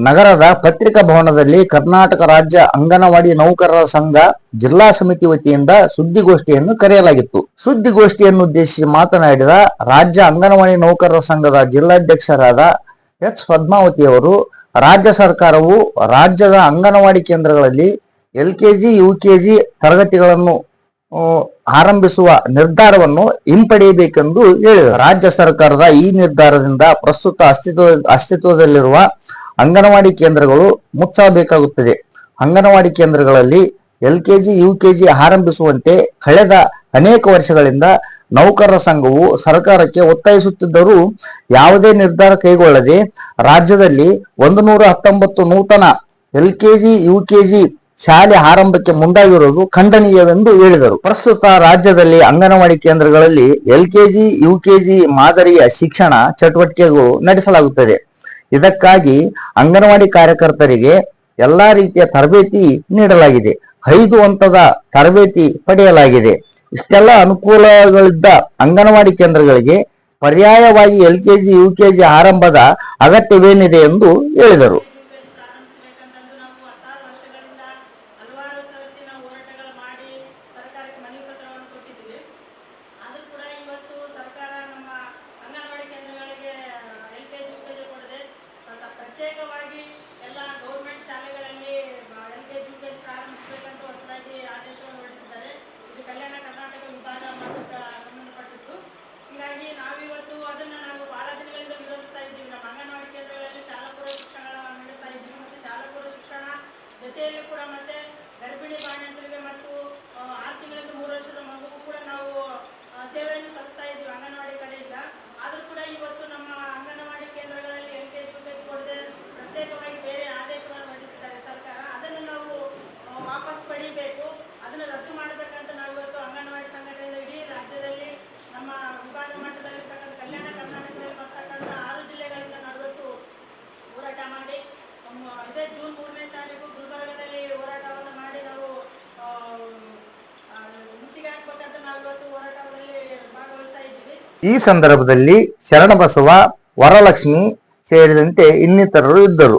ನಗರದ ಪತ್ರಿಕಾ ಭವನದಲ್ಲಿ ಕರ್ನಾಟಕ ರಾಜ್ಯ ಅಂಗನವಾಡಿ ನೌಕರರ ಸಂಘ ಜಿಲ್ಲಾ ಸಮಿತಿ ವತಿಯಿಂದ ಸುದ್ದಿಗೋಷ್ಠಿಯನ್ನು ಕರೆಯಲಾಗಿತ್ತು. ಸುದ್ದಿಗೋಷ್ಠಿಯನ್ನು ಉದ್ದೇಶಿಸಿ ಮಾತನಾಡಿದ ರಾಜ್ಯ ಅಂಗನವಾಡಿ ನೌಕರರ ಸಂಘದ ಜಿಲ್ಲಾಧ್ಯಕ್ಷರಾದ ಎಚ್ ಪದ್ಮಾವತಿಯವರು, ರಾಜ್ಯ ಸರ್ಕಾರವು ರಾಜ್ಯದ ಅಂಗನವಾಡಿ ಕೇಂದ್ರಗಳಲ್ಲಿ ಎಲ್ಕೆಜಿ, ಯುಕೆಜಿ ತರಗತಿಗಳನ್ನು ಆರಂಭಿಸುವ ನಿರ್ಧಾರವನ್ನು ಹಿಂಪಡೆಯಬೇಕೆಂದು ಹೇಳಿದರು. ರಾಜ್ಯ ಸರ್ಕಾರದ ಈ ನಿರ್ಧಾರದಿಂದ ಪ್ರಸ್ತುತ ಅಸ್ತಿತ್ವದಲ್ಲಿರುವ ಅಂಗನವಾಡಿ ಕೇಂದ್ರಗಳು ಮುಚ್ಚಬೇಕಾಗುತ್ತದೆ. ಅಂಗನವಾಡಿ ಕೇಂದ್ರಗಳಲ್ಲಿ ಎಲ್ಕೆಜಿ, ಯುಕೆಜಿ ಆರಂಭಿಸುವಂತೆ ಕಳೆದ ಅನೇಕ ವರ್ಷಗಳಿಂದ ನೌಕರರ ಸಂಘವು ಸರ್ಕಾರಕ್ಕೆ ಒತ್ತಾಯಿಸುತ್ತಿದ್ದರೂ ಯಾವುದೇ ನಿರ್ಧಾರ ಕೈಗೊಳ್ಳದೆ ರಾಜ್ಯದಲ್ಲಿ 119 ನೂತನ ಎಲ್ಕೆಜಿ, ಯುಕೆಜಿ ಶಾಲೆ ಆರಂಭಕ್ಕೆ ಮುಂದಾಗಿರುವುದು ಖಂಡನೀಯವೆಂದು ಹೇಳಿದರು. ಪ್ರಸ್ತುತ ರಾಜ್ಯದಲ್ಲಿ ಅಂಗನವಾಡಿ ಕೇಂದ್ರಗಳಲ್ಲಿ ಎಲ್ಕೆಜಿ, ಯುಕೆಜಿ ಮಾದರಿಯ ಶಿಕ್ಷಣ ಚಟುವಟಿಕೆಗಳು ನಡೆಸಲಾಗುತ್ತದೆ. ಇದಕ್ಕಾಗಿ ಅಂಗನವಾಡಿ ಕಾರ್ಯಕರ್ತರಿಗೆ ಎಲ್ಲಾ ರೀತಿಯ ತರಬೇತಿ ನೀಡಲಾಗಿದೆ. 5 ಹಂತದ ತರಬೇತಿ ಪಡೆಯಲಾಗಿದೆ. ಇಷ್ಟೆಲ್ಲ ಅನುಕೂಲಗಳಿದ್ದ ಅಂಗನವಾಡಿ ಕೇಂದ್ರಗಳಿಗೆ ಪರ್ಯಾಯವಾಗಿ ಎಲ್ಕೆಜಿ, ಯುಕೆಜಿ ಆರಂಭದ ಅಗತ್ಯವೇನಿದೆ ಎಂದು ಹೇಳಿದರು. ಪ್ರತ್ಯೇಕವಾಗಿ ಎಲ್ಲ ಗೌರ್ಮೆಂಟ್ ಶಾಲೆಗಳಲ್ಲಿ ಎಲ್ಕೆಜಿ, ಯುಕೆಜಿ ಪ್ರಾರಂಭಿಸಬೇಕಂತ ಹೊಸದಾಗಿ ಆದೇಶವನ್ನು ಹೊರಡಿಸಿದ್ದಾರೆ. ಇದು ಕಲ್ಯಾಣ ಕರ್ನಾಟಕ ವಿಭಾಗ ಸಂಬಂಧಪಟ್ಟಿದ್ದು. ಹೀಗಾಗಿ ನಾವಿವತ್ತು ಅದನ್ನು ನಾವು ಬಹಳ ದಿನಗಳಿಂದ ವಿರೋಧಿಸ್ತಾ ಇದ್ದೀವಿ. ನಮ್ಮ ಅಂಗನವಾಡಿ ಕೇಂದ್ರಗಳಲ್ಲಿ ಶಾಲಾ ಪೂರ್ವ ಶಿಕ್ಷಣ ನಡೆಸ್ತಾ ಇದ್ದೀವಿ. ಮತ್ತು ಶಾಲಾ ಪೂರ್ವ ಶಿಕ್ಷಣ ಜೊತೆಯಲ್ಲಿ ಕೂಡ ಮತ್ತೆ ಗರ್ಭಿಣಿ ಬಾಣಂತರಿಗೆ ಮತ್ತು 6 ತಿಂಗಳಿಂದ 3 ವರ್ಷದ ಮಗುವು ಕೂಡ ನಾವು ಸೇವೆಯನ್ನು ಸಲ್ಲಿಸ್ತಾ ಇದ್ದೀವಿ ಅಂಗನವಾಡಿ ಕಡೆಯಿಂದ. ಆದರೂ ಕೂಡ ಇವತ್ತು ನಮ್ಮ ಅಂಗನವಾಡಿ ಕೇಂದ್ರಗಳಲ್ಲಿ ಎಲ್ಕೆಜಿ, ಯುಕೆಜಿ ಕೊಡದೆ ಪ್ರತ್ಯೇಕವಾಗಿ ಬೇರೆ ಆದೇಶವನ್ನು ಹೊರಡಿಸಿದ್ದಾರೆ ಸರ್ಕಾರ. ಅದನ್ನು ನಾವು ವಾಪಸ್ ಪಡಿಬೇಕು, ಅದನ್ನು ರದ್ದು ಮಾಡಬೇಕಂತ ನಾವು ಇವತ್ತು ಅಂಗನವಾಡಿ ಸಂಘಟನೆಯಿಂದ ಇಡೀ ರಾಜ್ಯದಲ್ಲಿ ನಮ್ಮ ವಿಭಾಗ ಮಟ್ಟದಲ್ಲಿರ್ತಕ್ಕಂಥ ಕಲ್ಯಾಣ ಕರ್ನಾಟಕದಲ್ಲಿ ಬರ್ತಕ್ಕಂಥ 6 ಜಿಲ್ಲೆಗಳಿಂದ ನಾವು ಇವತ್ತು ಹೋರಾಟ ಮಾಡಿ ಇದೇ ಜೂನ್ 3ನೇ ತಾರೀಕು ಗುಲ್ಬರ್ಗದಲ್ಲಿ ಹೋರಾಟವನ್ನು ಮಾಡಿ ನಾವು ಮುತ್ತಿಗೆ ಹಾಕ್ಬೇಕಂತ ನಾವು ಇವತ್ತು ಹೋರಾಟದಲ್ಲಿ ಭಾಗವಹಿಸ್ತಾ ಇದ್ದೀವಿ. ಈ ಸಂದರ್ಭದಲ್ಲಿ ಶರಣಬಸವ, ವರಲಕ್ಷ್ಮಿ ಸೇರಿದಂತೆ ಇನ್ನಿತರರು ಇದ್ದರು.